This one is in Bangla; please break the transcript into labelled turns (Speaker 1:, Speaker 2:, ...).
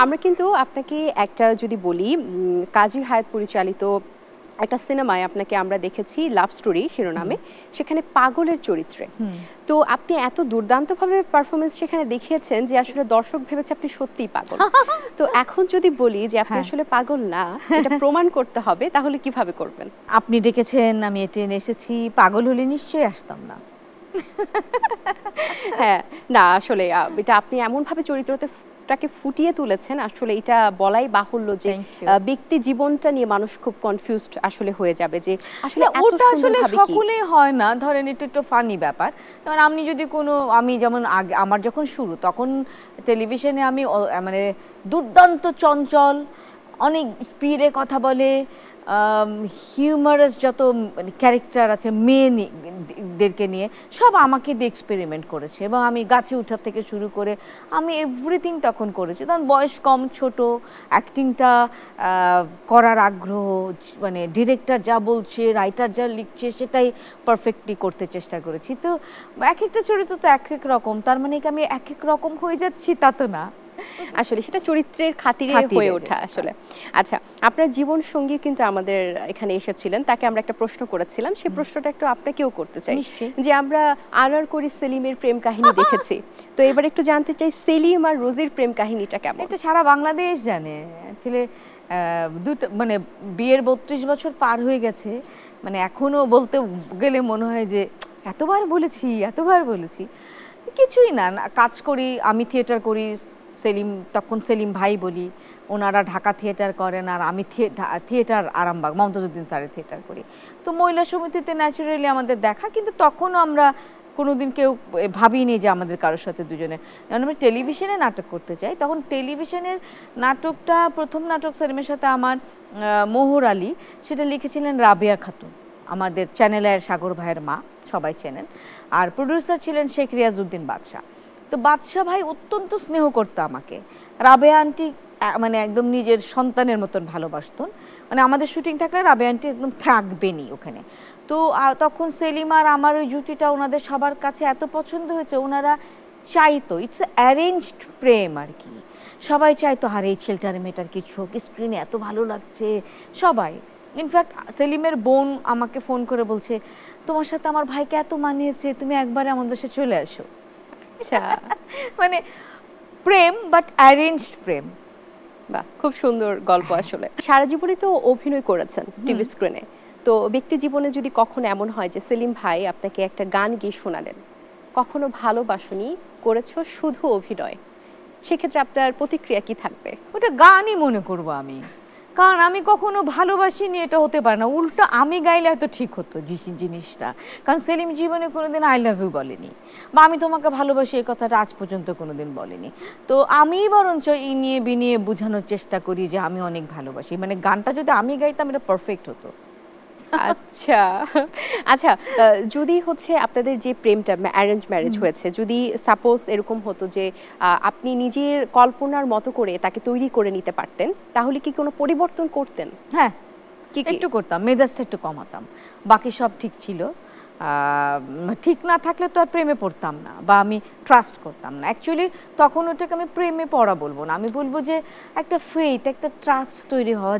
Speaker 1: আমরা কিন্তু আপনাকে একটা যদি বলি কাজী হায়াৎ পরিচালিত একটা সিনেমায় আপনাকে আমরা দেখেছি লাভ স্টোরি শিরোনামে, সেখানে পাগলের চরিত্রে। তো আপনি এত দুর্দান্তভাবে পারফরমেন্স সেখানে দেখিয়েছেন যে আসলে দর্শক ভেবেছে আপনি সত্যিই পাগল। তো এখন যদি বলি যে আপনি আসলে পাগল না, এটা প্রমাণ করতে হবে, তাহলে কিভাবে করবেন?
Speaker 2: আপনি ডেকেছেন, আমি এটেনে এসেছি, পাগল হলে নিশ্চয়ই আসতাম না।
Speaker 1: হ্যাঁ, না আসলে এটা আপনি এমনভাবে চরিত্রটাকে ফুটিয়ে তুলেছেন, আসলে এটা বলাই বাহুল্য যে ব্যক্তি জীবনটা নিয়ে মানুষ খুব কনফিউজড আসলে হয়ে যাবে যে আসলে
Speaker 2: ওটা আসলে সকলেই হয় না। ধরেন এটা একটু ফানি ব্যাপার। যেমন আমি যদি আমি যেমন আগে আমার যখন শুরু, তখন টেলিভিশনে আমি মানে দুর্দান্ত চঞ্চল, অনেক স্পিডে কথা বলে, হিউমারাস যত মানে ক্যারেক্টার আছে মেয়েদেরকে নিয়ে সব আমাকে দিয়ে এক্সপেরিমেন্ট করেছে, এবং আমি গাছে ওঠা থেকে শুরু করে আমি এভরিথিং তখন করেছি। তখন বয়স কম, ছোট, অ্যাক্টিংটা করার আগ্রহ, মানে ডিরেক্টর যা বলছে, রাইটার যা লিখছে সেটাই পারফেক্টলি করতে চেষ্টা করেছি। তো এক একটা চরিত্র তো এক এক রকম, তার মানে কি আমি এক এক রকম হয়ে যাচ্ছি তা তো না,
Speaker 1: আসলে সেটা চরিত্রের খাতিরে হয়ে ওঠা আসলে। আচ্ছা, আপনার জীবন সঙ্গী কিন্তু আমাদের এখানে এসেছিলেন, তাকে আমরা একটা প্রশ্ন করেছিলাম, সেই প্রশ্নটা একটু আপনাকেও করতে চাই যে আমরা আর করি সেলিমের প্রেম কাহিনী দেখেছি, তো এবার একটু জানতে চাই সেলিম আর রোজির প্রেম কাহিনীটা কেমন?
Speaker 2: এটা সারা বাংলাদেশ জানে। অ্যাকচুয়ালি দুটো মানে বিয়ের 32 বছর পার হয়ে গেছে, মানে এখনো বলতে গেলে মনে হয় যে এতবার বলেছি। কিছুই না, কাজ করি, আমি থিয়েটার করি, তখন সেলিম ভাই বলি, ওনারা ঢাকা থিয়েটার করেন, আর আমি থিয়েটার আরামবাগ মমতাজউদ্দিন স্যারের থিয়েটার করি। তো মহিলা সমিতিতে ন্যাচারালি আমাদের দেখা, কিন্তু তখনও আমরা কোনোদিন কেউ ভাবিনি যে আমাদের কারোর সাথে দুজনে, যখন আমরা টেলিভিশনে নাটক করতে চাই, তখন টেলিভিশনের নাটকটা, প্রথম নাটক সেলিমের সাথে আমার মোহর আলী, সেটা লিখেছিলেন রাবেয়া খাতুন, আমাদের চ্যানেলের সাগর ভাইয়ের মা, সবাই চেনেন। আর প্রডিউসার ছিলেন শেখ রিয়াজউদ্দিন বাদশাহ। তো বাদশাহ ভাই অত্যন্ত স্নেহ করতো আমাকে, রাবেয়া আন্টি মানে একদম নিজের সন্তানের মতন ভালোবাসতেন। মানে আমাদের শুটিং থাকলে রাবেয়া আন্টি একদম থাকবেনই ওখানে। তো তখন সেলিম আর আমার ওই জুটিটা ওনাদের সবার কাছে এত পছন্দ হয়েছে, ওনারা চাইতো, ইটস অ্যারেঞ্জড প্রেম আর কি। সবাই চাইতো আর এই ছেলেটার মেয়েটার কিছু হোক, স্ক্রিনে এত ভালো লাগছে সবাই। ইনফ্যাক্ট সেলিমের বোন আমাকে ফোন করে বলছে, তোমার সাথে আমার ভাইকে এত মানিয়েছে, তুমি একবারে আমাদের বাসায় চলে আসো।
Speaker 1: আচ্ছা,
Speaker 2: মানে প্রেম, বাট অ্যারেঞ্জড প্রেম।
Speaker 1: বাহ, খুব সুন্দর গল্প আসলে। সারা জীবনে তো অভিনয় করেছেন টিভি স্ক্রিনে, তো ব্যক্তি জীবনে যদি কখনো এমন হয় যে সেলিম ভাই আপনাকে একটা গান গিয়ে শোনালেন, কখনো ভালোবাসনি, করেছো শুধু অভিনয়, সেক্ষেত্রে আপনার প্রতিক্রিয়া কি থাকবে?
Speaker 2: ওটা গানই মনে করব আমি, কারণ আমি কখনো ভালোবাসিনি, এটা হতে পারে না। উল্টো আমি গাইলে হয়তো ঠিক হতো জিনিসটা, কারণ সেলিম জীবনে কোনোদিন আই লাভ ইউ বলেনি, বা আমি তোমাকে ভালোবাসি এই কথাটা আজ পর্যন্ত কোনোদিন বলেনি। তো আমি বরঞ্চ ইনিয়ে বিনিয়ে বোঝানোর চেষ্টা করি যে আমি অনেক ভালোবাসি, মানে গানটা যদি আমি গাইতাম এটা পারফেক্ট হতো।
Speaker 1: আচ্ছা আচ্ছা, যদি হচ্ছে আপনাদের যে প্রেমটা অ্যারেঞ্জ ম্যারেজ হয়েছে, যদি সাপোজ এরকম হতো যে আপনি নিজের কল্পনার মতো করে তাকে তৈরি করে নিতে পারতেন, তাহলে কি কোনো পরিবর্তন করতেন?
Speaker 2: হ্যাঁ, একটু করতাম, মেজাজটা একটু কমাতাম, বাকি সব ঠিক ছিল। ঠিক না থাকলে তো আর প্রেমে পড়তাম না, বা আমি ট্রাস্ট করতাম না। অ্যাকচুয়ালি তখন ওটাকে আমি প্রেমে পড়া বলবো না, আমি বলবো যে একটা ফেথ, একটা ট্রাস্ট তৈরি হওয়া